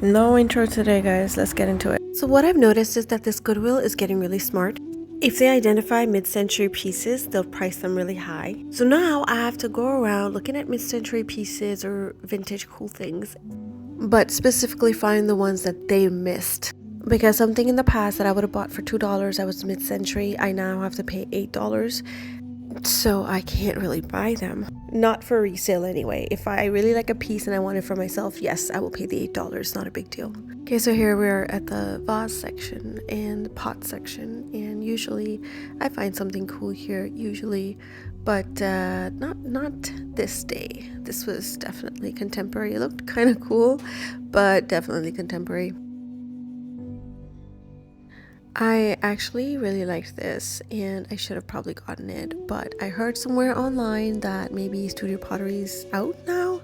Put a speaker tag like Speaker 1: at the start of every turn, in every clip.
Speaker 1: No intro today, guys. Let's get into it.
Speaker 2: So what I've noticed is that this Goodwill is getting really smart. If they identify mid-century pieces, they'll price them really high. So now I have to go around looking at mid-century pieces or vintage cool things, but specifically find the ones that they missed. Because something in the past that I would have bought for $2 that was mid-century, I now have to pay $8. So I can't really buy them. Not for resale anyway. If I really like a piece and I want it for myself, yes, I will pay the $8. Not a big deal. Okay, so here we're at the vase section and the pot section, and usually I find something cool here, usually, but not this day. This was definitely contemporary. It looked kind of cool, but definitely contemporary. I actually really liked this and I should have probably gotten it, but I heard somewhere online that maybe studio pottery is out now,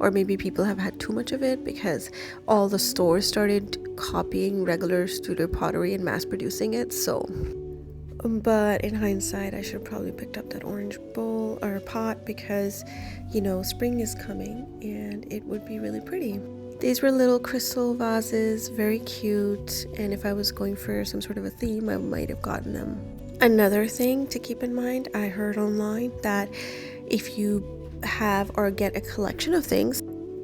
Speaker 2: or maybe people have had too much of it because all the stores started copying regular studio pottery and mass producing it. But in hindsight, I should have probably picked up that orange bowl or pot because, spring is coming and it would be really pretty. These were little crystal vases, very cute, and if I was going for some sort of a theme, I might have gotten them. Another thing to keep in mind, I heard online that if you have or get a collection of things,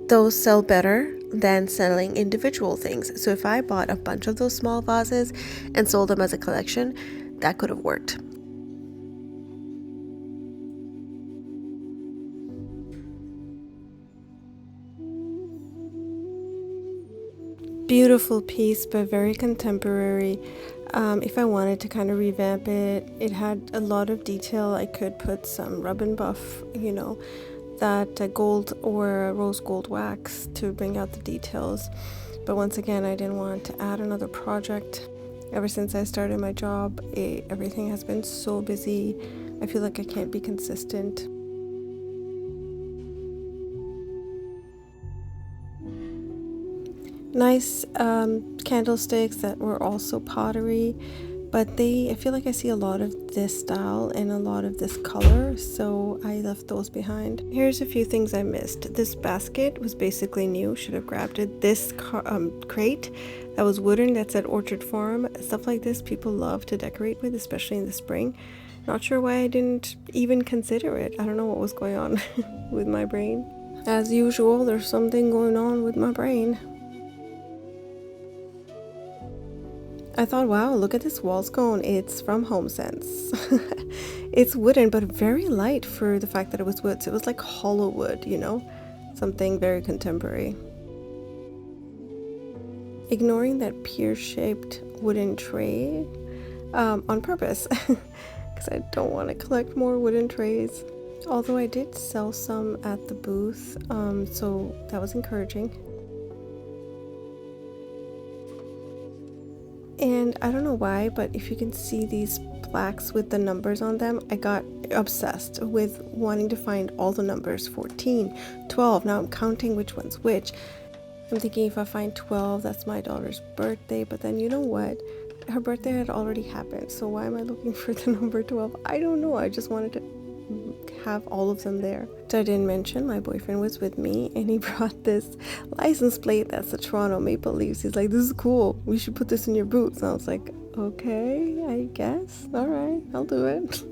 Speaker 2: those sell better than selling individual things. So if I bought a bunch of those small vases and sold them as a collection, that could have worked. Beautiful piece, but very contemporary. If I wanted to kind of revamp it, it had a lot of detail. I could put some rub and buff, that gold or rose gold wax to bring out the details. But once again, I didn't want to add another project. Ever since I started my job, everything has been so busy. I feel like I can't be consistent. Nice candlesticks that were also pottery, but I feel like I see a lot of this style and a lot of this color, so I left those behind. Here's a few things I missed. This basket was basically new, should have grabbed it. This crate that was wooden, that's at Orchard Farm. Stuff like this people love to decorate with, especially in the spring. Not sure why I didn't even consider it. I don't know what was going on with my brain. As usual, there's something going on with my brain. I thought, wow, look at this wall scone. It's from HomeSense. It's wooden, but very light for the fact that it was wood. So it was like hollow wood, something very contemporary. Ignoring that pear-shaped wooden tray on purpose, because I don't want to collect more wooden trays. Although I did sell some at the booth, so that was encouraging. And I don't know why, but if you can see these plaques with the numbers on them, I got obsessed with wanting to find all the numbers. 14, 12, now I'm counting which one's which. I'm thinking if I find 12, that's my daughter's birthday, but then you know what? Her birthday had already happened, so why am I looking for the number 12? I don't know, I just wanted to have all of them there. So I didn't mention my boyfriend was with me and he brought this license plate that's the Toronto Maple Leafs. He's like, this is cool, we should put this in your boots. And I was like, okay, I guess, all right, I'll do it.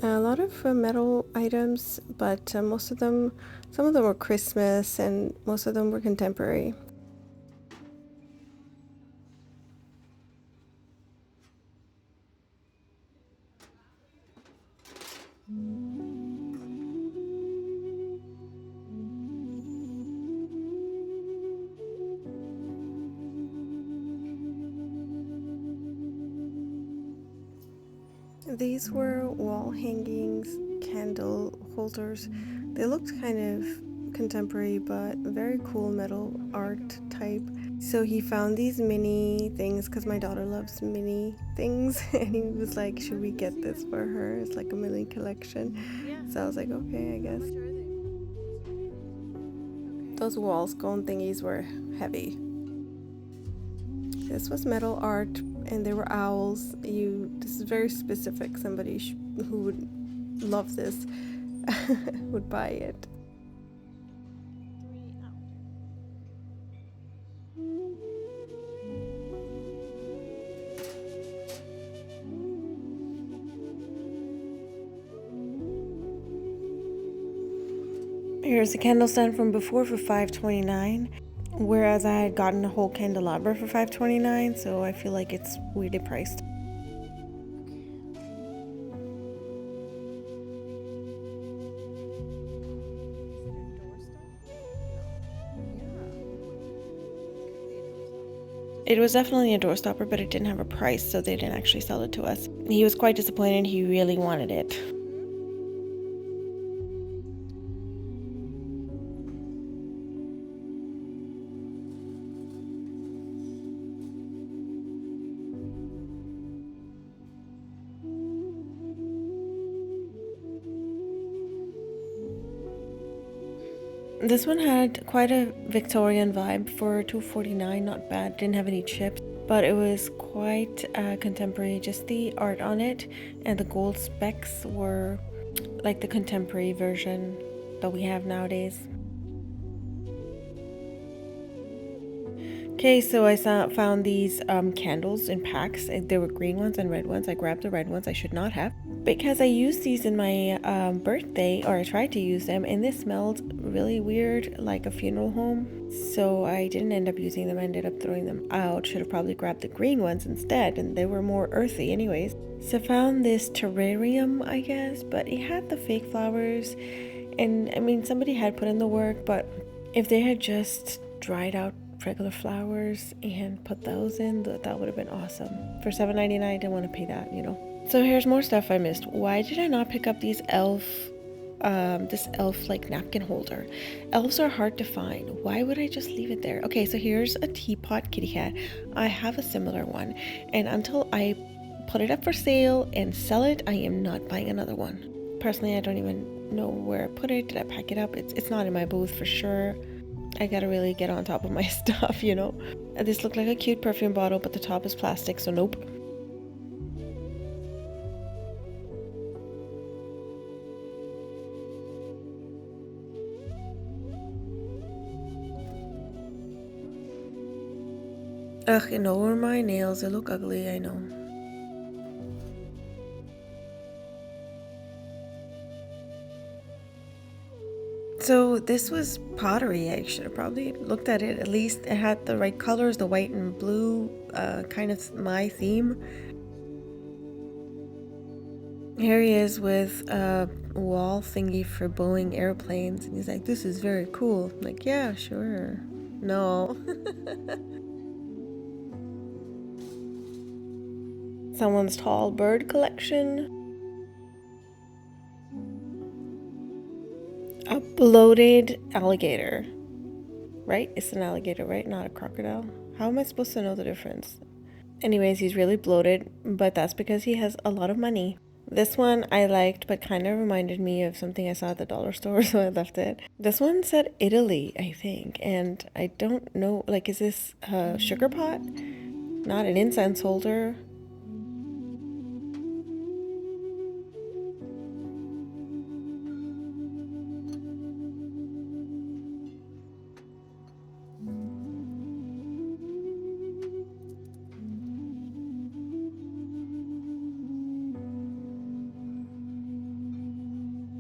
Speaker 2: A lot of metal items, but some of them were Christmas and most of them were contemporary. These were wall hangings, candle holders. They looked kind of contemporary, but very cool metal art type. So he found these mini things because my daughter loves mini things, and he was like, should we get this for her? It's like a mini collection. So I was like, okay, I guess. Those wall scone thingies were heavy. This was metal art, and there were owls. This is very specific. Somebody who would love this would buy it.
Speaker 1: Here's a candle stand from before for $5.29, whereas I had gotten a whole candelabra for $5.29, so I feel like it's weirdly priced. It was definitely a doorstopper, but it didn't have a price, so they didn't actually sell it to us. He was quite disappointed. He really wanted it. This one had quite a Victorian vibe for $2.49, not bad. Didn't have any chips, but it was quite contemporary. Just the art on it and the gold specks were like the contemporary version that we have nowadays. Okay, so I found these candles in packs. There were green ones and red ones. I grabbed the red ones. I should not have, because I used these in my birthday, or I tried to use them, and they smelled really weird, like a funeral home. So I didn't end up using them. I ended up throwing them out. Should have probably grabbed the green ones instead, and they were more earthy anyways. So I found this terrarium, I guess, but it had the fake flowers, and I mean, somebody had put in the work, but if they had just dried out regular flowers and put those in, that would have been awesome. For $7.99, I didn't want to pay that, you know. So here's more stuff I missed. Why did I not pick up these this elf like napkin holder? Elves are hard to find. Why would I just leave it there? Okay, so here's a teapot kitty cat. I have a similar one, and until I put it up for sale and sell it, I am not buying another one. Personally, I don't even know where I put it. Did I pack it up? It's not in my booth for sure. I gotta really get on top of my stuff, you know. This looked like a cute perfume bottle, but the top is plastic, so nope. Ugh, and over my nails, they look ugly, I know. So this was pottery. I should have probably looked at it. At least it had the right colors, the white and blue, kind of my theme. Here he is with a wall thingy for Boeing airplanes, and he's like, "This is very cool." I'm like, yeah, sure. No. Someone's tall bird collection. A bloated alligator. Right? It's an alligator, right? Not a crocodile. How am I supposed to know the difference? Anyways, he's really bloated, but that's because he has a lot of money. This one I liked, but kind of reminded me of something I saw at the dollar store, so I left it. This one said Italy, I think, and I don't know, like, is this a sugar pot? Not an incense holder.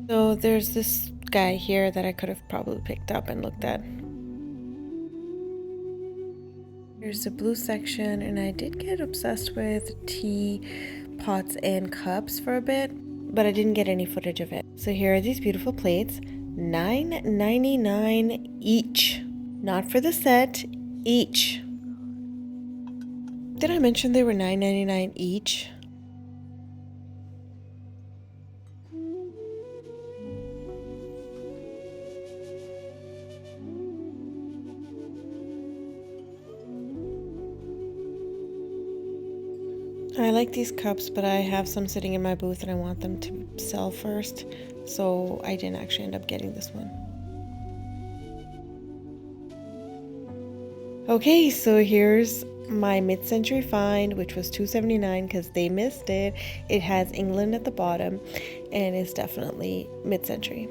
Speaker 1: So there's this guy here that I could have probably picked up and looked at. Here's the blue section, and I did get obsessed with tea pots and cups for a bit, but I didn't get any footage of it. So here are these beautiful plates, $9.99 each. Not for the set, each. Did I mention they were $9.99 each? I like these cups, but I have some sitting in my booth and I want them to sell first, so I didn't actually end up getting this one. Okay, so here's My mid-century find, which was $2.79 because they missed it. It has England at the bottom and it's definitely mid-century.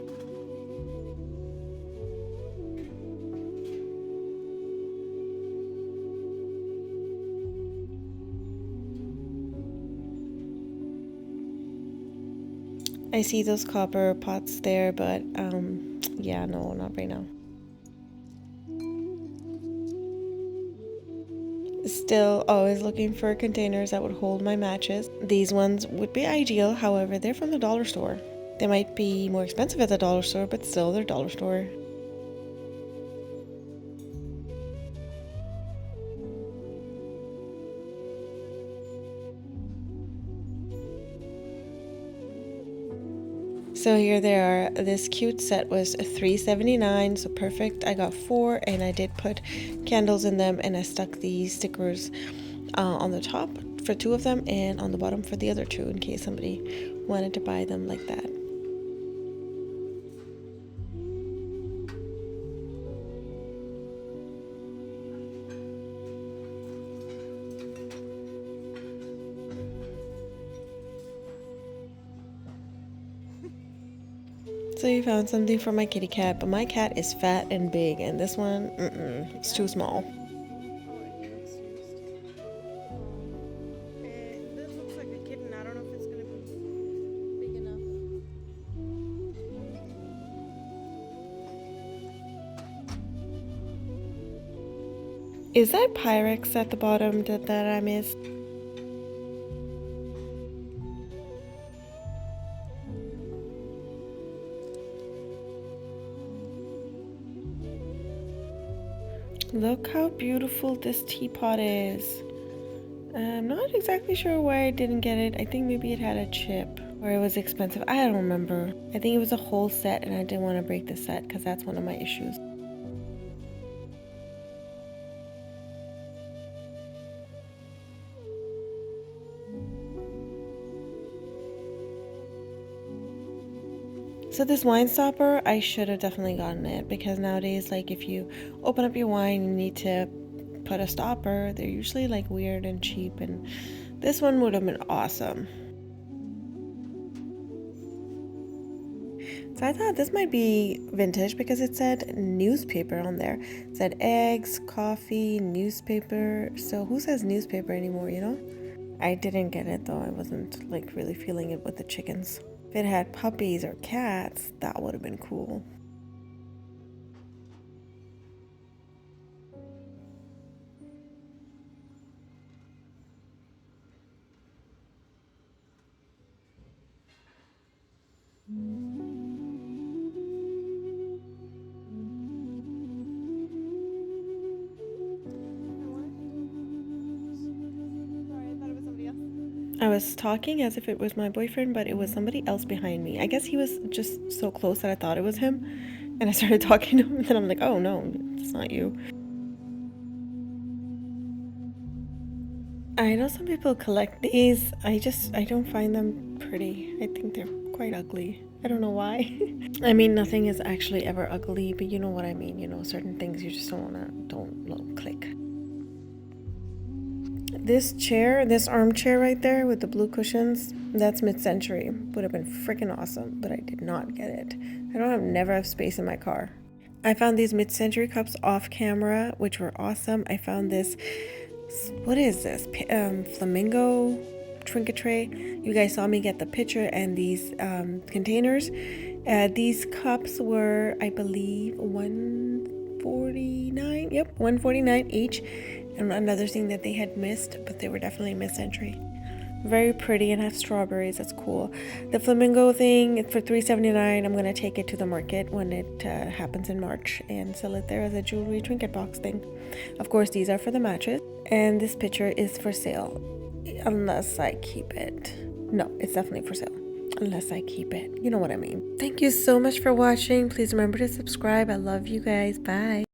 Speaker 1: I see those copper pots there, but yeah, no, not right now. Still always looking for containers that would hold my matches. These ones would be ideal, however, they're from the dollar store. They might be more expensive at the dollar store, but still they're dollar store. So here they are. This cute set was $3.79, so perfect. I got 4 and I did put candles in them, and I stuck these stickers on the top for 2 of them and on the bottom for the other 2 in case somebody wanted to buy them like that. So you found something for my kitty cat, but my cat is fat and big, and this one, it's too small.
Speaker 2: This looks like a kitten. I don't know if it's gonna be big enough.
Speaker 1: Is that Pyrex at the bottom that I missed? Look how beautiful this teapot is. I'm not exactly sure why I didn't get it. I think maybe it had a chip or it was expensive. I don't remember. I think it was a whole set and I didn't want to break the set because that's one of my issues. So this wine stopper, I should have definitely gotten it because nowadays, like if you open up your wine, you need to put a stopper. They're usually like weird and cheap, and this one would have been awesome. So I thought this might be vintage because it said newspaper on there. It said eggs, coffee, newspaper. So who says newspaper anymore, you know? I didn't get it though. I wasn't like really feeling it with the chickens. If it had puppies or cats, that would have been cool. I was talking as if it was my boyfriend, but it was somebody else behind me. I guess he was just so close that I thought it was him. And I started talking to him, and then I'm like, oh no, it's not you. I know some people collect these. I don't find them pretty. I think they're quite ugly. I don't know why. I mean, nothing is actually ever ugly, but you know what I mean. You know, certain things you just don't click. This chair, this armchair right there with the blue cushions, that's mid-century. Would have been freaking awesome, but I did not get it. Never have space in my car. I found these mid-century cups off camera, which were awesome. I found this, what is this? Flamingo trinket tray. You guys saw me get the picture and these containers. These cups were, I believe, $149. Yep, $149 each. And another thing that they had missed, but they were definitely mid-century. Very pretty and have strawberries. That's cool. The flamingo thing for $3.79. I'm gonna take it to the market when it happens in March and sell it there as a jewelry trinket box thing. Of course, these are for the matches, and this picture is for sale unless I keep it. No, it's definitely for sale unless I keep it. You know what I mean. Thank you so much for watching. Please remember to subscribe. I love you guys. Bye.